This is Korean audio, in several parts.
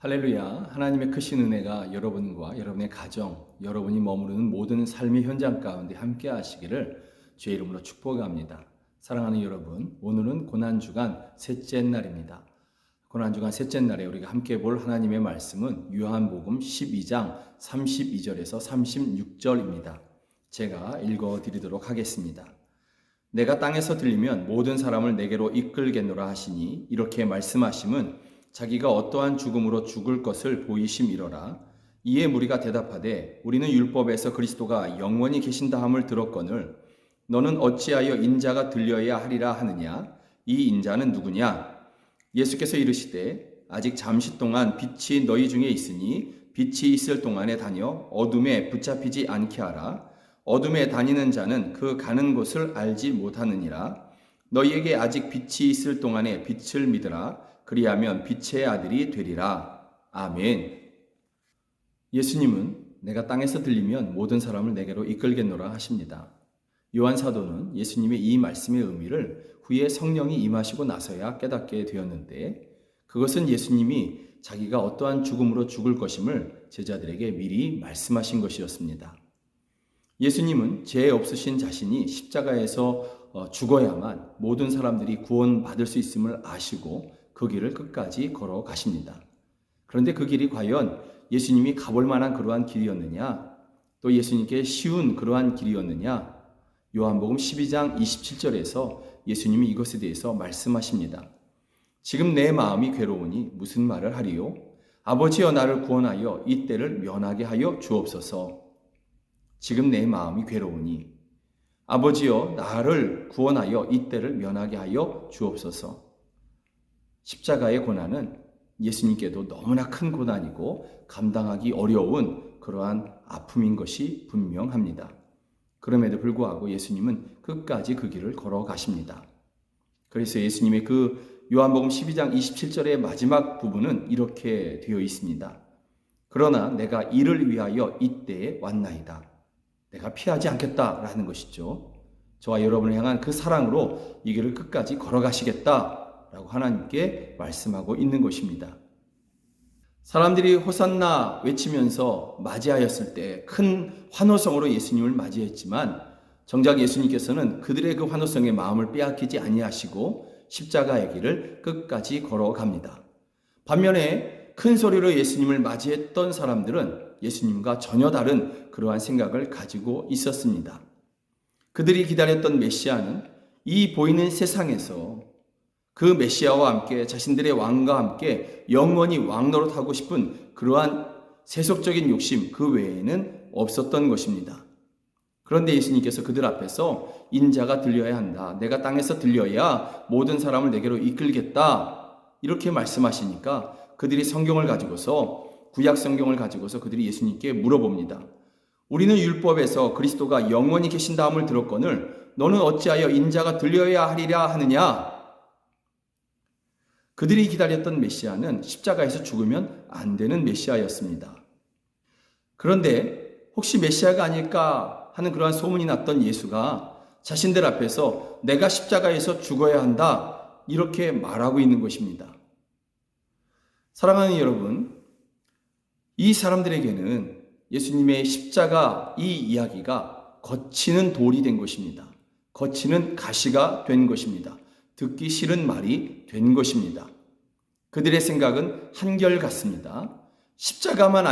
할렐루야. 하나님의 크신 은혜가 여러분과 여러분의 가정, 여러분이 머무르는 모든 삶의 현장 가운데 함께 하시기를 주의 이름으로 축복합니다. 사랑하는 여러분, 오늘은 고난주간 셋째 날입니다. 고난주간 셋째 날에 우리가 함께 볼 하나님의 말씀은 요한복음 12장 32절에서 36절입니다. 제가 읽어드리도록 하겠습니다. 내가 땅에서 들리면 모든 사람을 내게로 이끌겠노라 하시니 이렇게 말씀하심은 자기가 어떠한 죽음으로 죽을 것을 보이심이로라. 이에 무리가 대답하되 우리는 율법에서 그리스도가 영원히 계신다 함을 들었거늘 너는 어찌하여 인자가 들려야 하리라 하느냐? 이 인자는 누구냐? 예수께서 이르시되 아직 잠시 동안 빛이 너희 중에 있으니 빛이 있을 동안에 다녀 어둠에 붙잡히지 않게 하라. 어둠에 다니는 자는 그 가는 곳을 알지 못하느니라. 너희에게 아직 빛이 있을 동안에 빛을 믿으라. 그리하면 빛의 아들이 되리라. 아멘. 예수님은 내가 땅에서 들리면 모든 사람을 내게로 이끌겠노라 하십니다. 요한 사도는 예수님의 이 말씀의 의미를 후에 성령이 임하시고 나서야 깨닫게 되었는데 그것은 예수님이 자기가 어떠한 죽음으로 죽을 것임을 제자들에게 미리 말씀하신 것이었습니다. 예수님은 죄 없으신 자신이 십자가에서 죽어야만 모든 사람들이 구원받을 수 있음을 아시고 그 길을 끝까지 걸어가십니다. 그런데 그 길이 과연 예수님이 가볼 만한 그러한 길이었느냐? 또 예수님께 쉬운 그러한 길이었느냐? 요한복음 12장 27절에서 예수님이 이것에 대해서 말씀하십니다. 지금 내 마음이 괴로우니 무슨 말을 하리요? 아버지여 나를 구원하여 이 때를 면하게 하여 주옵소서. 지금 내 마음이 괴로우니 아버지여 나를 구원하여 이 때를 면하게 하여 주옵소서. 십자가의 고난은 예수님께도 너무나 큰 고난이고 감당하기 어려운 그러한 아픔인 것이 분명합니다. 그럼에도 불구하고 예수님은 끝까지 그 길을 걸어가십니다. 그래서 예수님의 그 요한복음 12장 27절의 마지막 부분은 이렇게 되어 있습니다. 그러나 내가 이를 위하여 이때에 왔나이다. 내가 피하지 않겠다라는 것이죠. 저와 여러분을 향한 그 사랑으로 이 길을 끝까지 걸어가시겠다 라고 하나님께 말씀하고 있는 것입니다. 사람들이 호산나 외치면서 맞이하였을 때 큰 환호성으로 예수님을 맞이했지만 정작 예수님께서는 그들의 그 환호성에 마음을 빼앗기지 아니하시고 십자가의 길을 끝까지 걸어갑니다. 반면에 큰 소리로 예수님을 맞이했던 사람들은 예수님과 전혀 다른 그러한 생각을 가지고 있었습니다. 그들이 기다렸던 메시아는 이 보이는 세상에서 그 메시아와 함께 자신들의 왕과 함께 영원히 왕노릇하고 싶은 그러한 세속적인 욕심 그 외에는 없었던 것입니다. 그런데 예수님께서 그들 앞에서 인자가 들려야 한다. 내가 땅에서 들려야 모든 사람을 내게로 이끌겠다. 이렇게 말씀하시니까 그들이 성경을 가지고서 구약 성경을 가지고서 그들이 예수님께 물어봅니다. 우리는 율법에서 그리스도가 영원히 계신다 함을 들었거늘 너는 어찌하여 인자가 들려야 하리라 하느냐? 그들이 기다렸던 메시아는 십자가에서 죽으면 안 되는 메시아였습니다. 그런데 혹시 메시아가 아닐까 하는 그러한 소문이 났던 예수가 자신들 앞에서 내가 십자가에서 죽어야 한다 이렇게 말하고 있는 것입니다. 사랑하는 여러분, 이 사람들에게는 예수님의 십자가 이 이야기가 거치는 돌이 된 것입니다. 거치는 가시가 된 것입니다. 듣기 싫은 말이 된 것입니다. 그들의 생각은 한결같습니다. 십자가만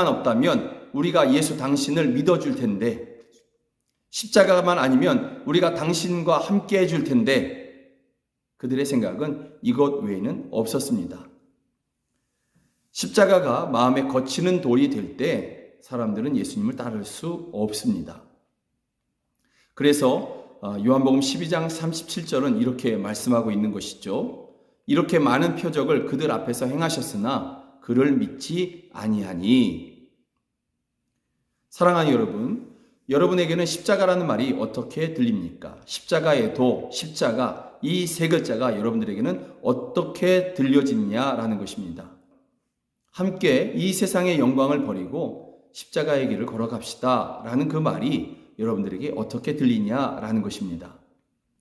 없다면 우리가 예수 당신을 믿어줄 텐데, 십자가만 아니면 우리가 당신과 함께 해줄 텐데, 그들의 생각은 이것 외에는 없었습니다. 십자가가 마음에 거치는 돌이 될 때 사람들은 예수님을 따를 수 없습니다. 그래서 요한복음 12장 37절은 이렇게 말씀하고 있는 것이죠. 이렇게 많은 표적을 그들 앞에서 행하셨으나 그를 믿지 아니하니. 사랑하는 여러분, 여러분에게는 십자가라는 말이 어떻게 들립니까? 십자가의 도, 십자가 이 세 글자가 여러분들에게는 어떻게 들려지느냐라는 것입니다. 함께 이 세상의 영광을 버리고 십자가의 길을 걸어갑시다 라는 그 말이 여러분들에게 어떻게 들리냐라는 것입니다.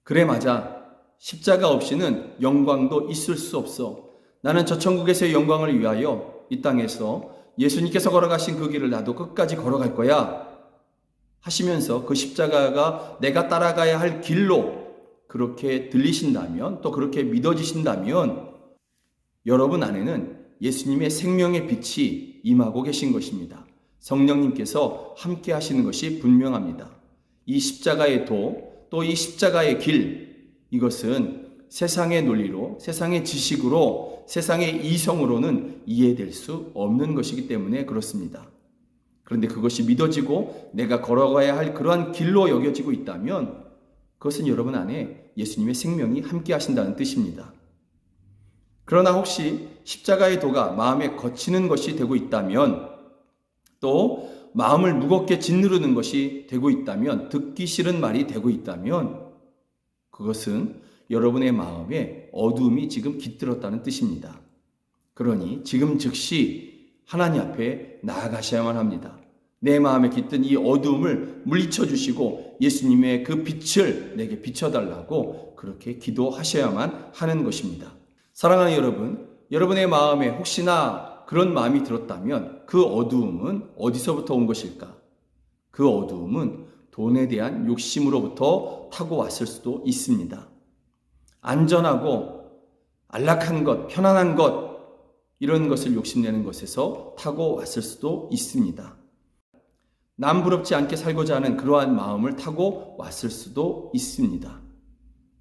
그래 맞아. 십자가 없이는 영광도 있을 수 없어. 나는 저 천국에서의 영광을 위하여 이 땅에서 예수님께서 걸어가신 그 길을 나도 끝까지 걸어갈 거야 하시면서 그 십자가가 내가 따라가야 할 길로 그렇게 들리신다면, 또 그렇게 믿어지신다면 여러분 안에는 예수님의 생명의 빛이 임하고 계신 것입니다. 성령님께서 함께 하시는 것이 분명합니다. 이 십자가의 도, 또 이 십자가의 길, 이것은 세상의 논리로, 세상의 지식으로, 세상의 이성으로는 이해될 수 없는 것이기 때문에 그렇습니다. 그런데 그것이 믿어지고 내가 걸어가야 할 그러한 길로 여겨지고 있다면 그것은 여러분 안에 예수님의 생명이 함께 하신다는 뜻입니다. 그러나 혹시 십자가의 도가 마음에 거치는 것이 되고 있다면, 또 마음을 무겁게 짓누르는 것이 되고 있다면, 듣기 싫은 말이 되고 있다면 그것은 여러분의 마음에 어두움이 지금 깃들었다는 뜻입니다. 그러니 지금 즉시 하나님 앞에 나아가셔야만 합니다. 내 마음에 깃든 이 어두움을 물리쳐 주시고 예수님의 그 빛을 내게 비춰달라고 그렇게 기도하셔야만 하는 것입니다. 사랑하는 여러분, 여러분의 마음에 혹시나 그런 마음이 들었다면 그 어두움은 어디서부터 온 것일까? 그 어두움은 돈에 대한 욕심으로부터 타고 왔을 수도 있습니다. 안전하고 안락한 것, 편안한 것, 이런 것을 욕심내는 것에서 타고 왔을 수도 있습니다. 남 부럽지 않게 살고자 하는 그러한 마음을 타고 왔을 수도 있습니다.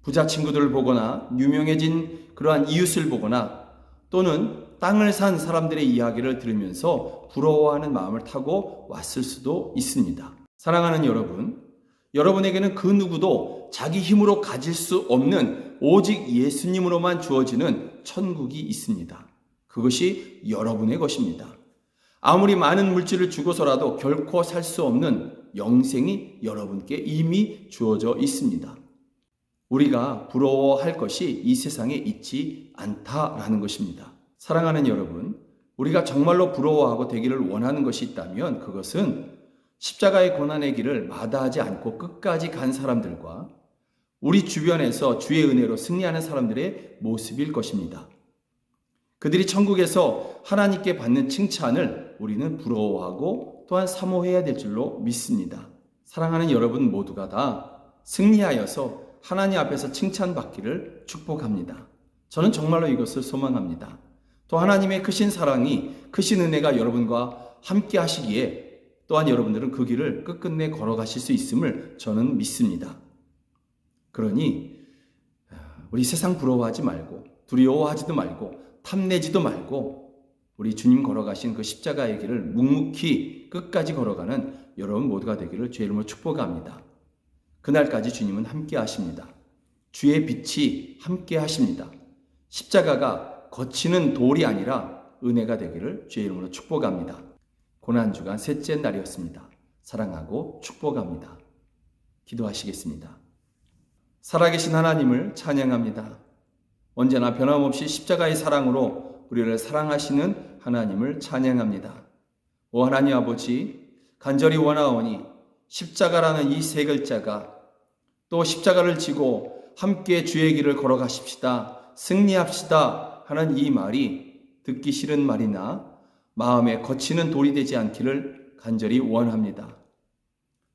부자 친구들을 보거나 유명해진 그러한 이웃을 보거나 또는 땅을 산 사람들의 이야기를 들으면서 부러워하는 마음을 타고 왔을 수도 있습니다. 사랑하는 여러분, 여러분에게는 그 누구도 자기 힘으로 가질 수 없는 오직 예수님으로만 주어지는 천국이 있습니다. 그것이 여러분의 것입니다. 아무리 많은 물질을 주고서라도 결코 살 수 없는 영생이 여러분께 이미 주어져 있습니다. 우리가 부러워할 것이 이 세상에 있지 않다라는 것입니다. 사랑하는 여러분, 우리가 정말로 부러워하고 되기를 원하는 것이 있다면 그것은 십자가의 고난의 길을 마다하지 않고 끝까지 간 사람들과 우리 주변에서 주의 은혜로 승리하는 사람들의 모습일 것입니다. 그들이 천국에서 하나님께 받는 칭찬을 우리는 부러워하고 또한 사모해야 될 줄로 믿습니다. 사랑하는 여러분 모두가 다 승리하여서 하나님 앞에서 칭찬받기를 축복합니다. 저는 정말로 이것을 소망합니다. 또 하나님의 크신 사랑이, 크신 은혜가 여러분과 함께 하시기에 또한 여러분들은 그 길을 끝끝내 걸어가실 수 있음을 저는 믿습니다. 그러니 우리 세상 부러워하지 말고 두려워하지도 말고 탐내지도 말고 우리 주님 걸어가신 그 십자가의 길을 묵묵히 끝까지 걸어가는 여러분 모두가 되기를 주의 이름으로 축복합니다. 그날까지 주님은 함께 하십니다. 주의 빛이 함께 하십니다. 십자가가 거치는 돌이 아니라 은혜가 되기를 주의 이름으로 축복합니다. 고난주간 셋째 날이었습니다. 사랑하고 축복합니다. 기도하시겠습니다. 살아계신 하나님을 찬양합니다. 언제나 변함없이 십자가의 사랑으로 우리를 사랑하시는 하나님을 찬양합니다. 오 하나님 아버지, 간절히 원하오니 십자가라는 이 세 글자가 또 십자가를 지고 함께 주의 길을 걸어가십시다, 승리합시다 하는 이 말이 듣기 싫은 말이나 마음에 거치는 돌이 되지 않기를 간절히 원합니다.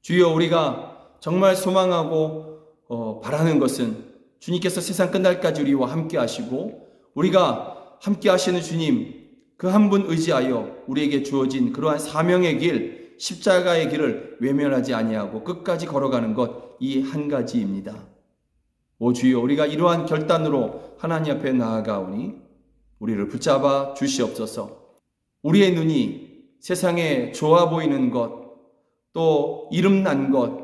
주여, 우리가 정말 소망하고 바라는 것은 주님께서 세상 끝날까지 우리와 함께 하시고 우리가 함께 하시는 주님 그 한 분 의지하여 우리에게 주어진 그러한 사명의 길, 십자가의 길을 외면하지 아니하고 끝까지 걸어가는 것, 이 한 가지입니다. 오 주여, 우리가 이러한 결단으로 하나님 앞에 나아가오니 우리를 붙잡아 주시옵소서. 우리의 눈이 세상에 좋아 보이는 것, 또 이름난 것,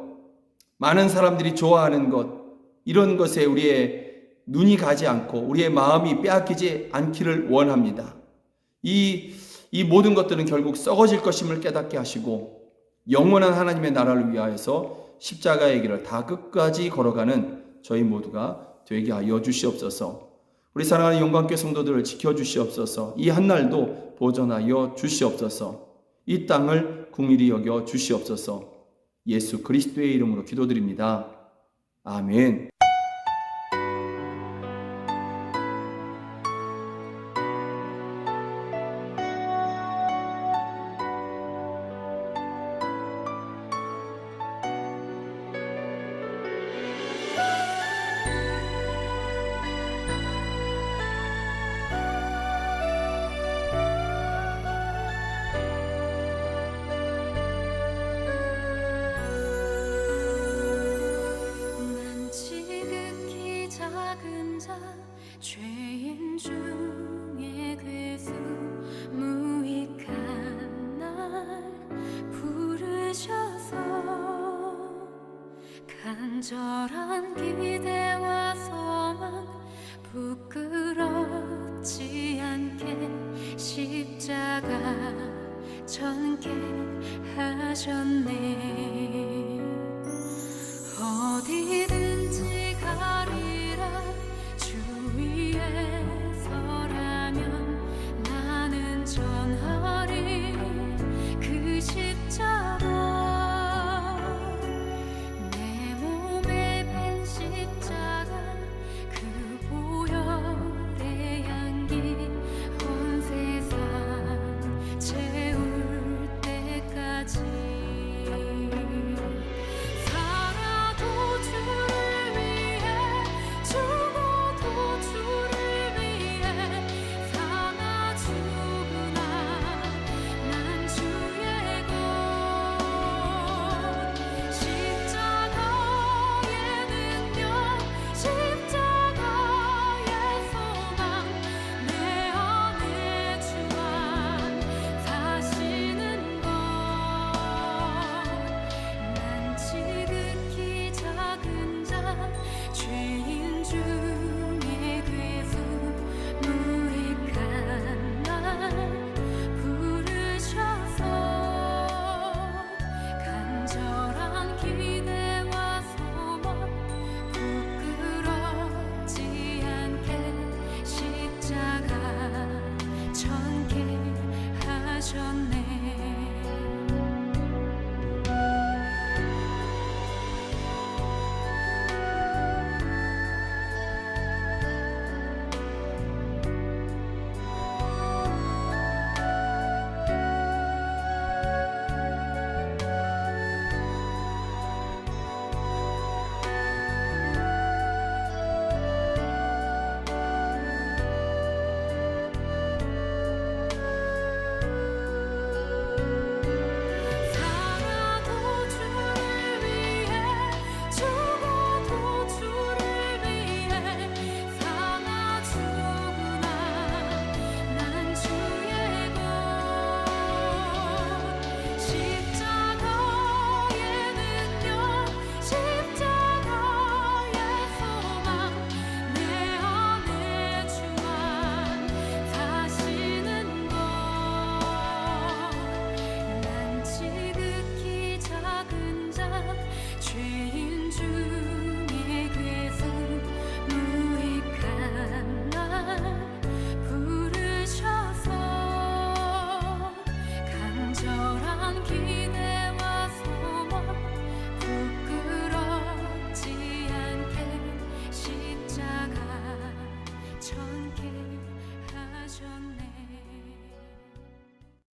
많은 사람들이 좋아하는 것, 이런 것에 우리의 눈이 가지 않고 우리의 마음이 빼앗기지 않기를 원합니다. 이 모든 것들은 결국 썩어질 것임을 깨닫게 하시고 영원한 하나님의 나라를 위하여서 십자가의 길을 다 끝까지 걸어가는 저희 모두가 되게 하여 주시옵소서. 우리 사랑하는 영광교회 성도들을 지켜주시옵소서. 이 한날도 보존하여 주시옵소서. 이 땅을 긍휼히 여겨 주시옵소서. 예수 그리스도의 이름으로 기도드립니다. 아멘. 간절한 기대와 소망 부끄럽지 않게 십자가 전개하셨네. 어디든지 가리라 주 위에 서라면 나는 전하리 그 십자가. 내 몸에 밴 십자가 그 보혈의 향기 온 세상 채울 때까지 살아도 주를 위해 죽어도 주를 위해 사나 죽으나 난 주의 것. 십자가의 능력 십자가의 소망 내 안에 주만 사시는 것. 난 지극히 작은 자 죄인 중에 괴수 무익한 날 부르셔서 간절한 기대와 소망 부끄럽지 않게 십자가 전개하셨네.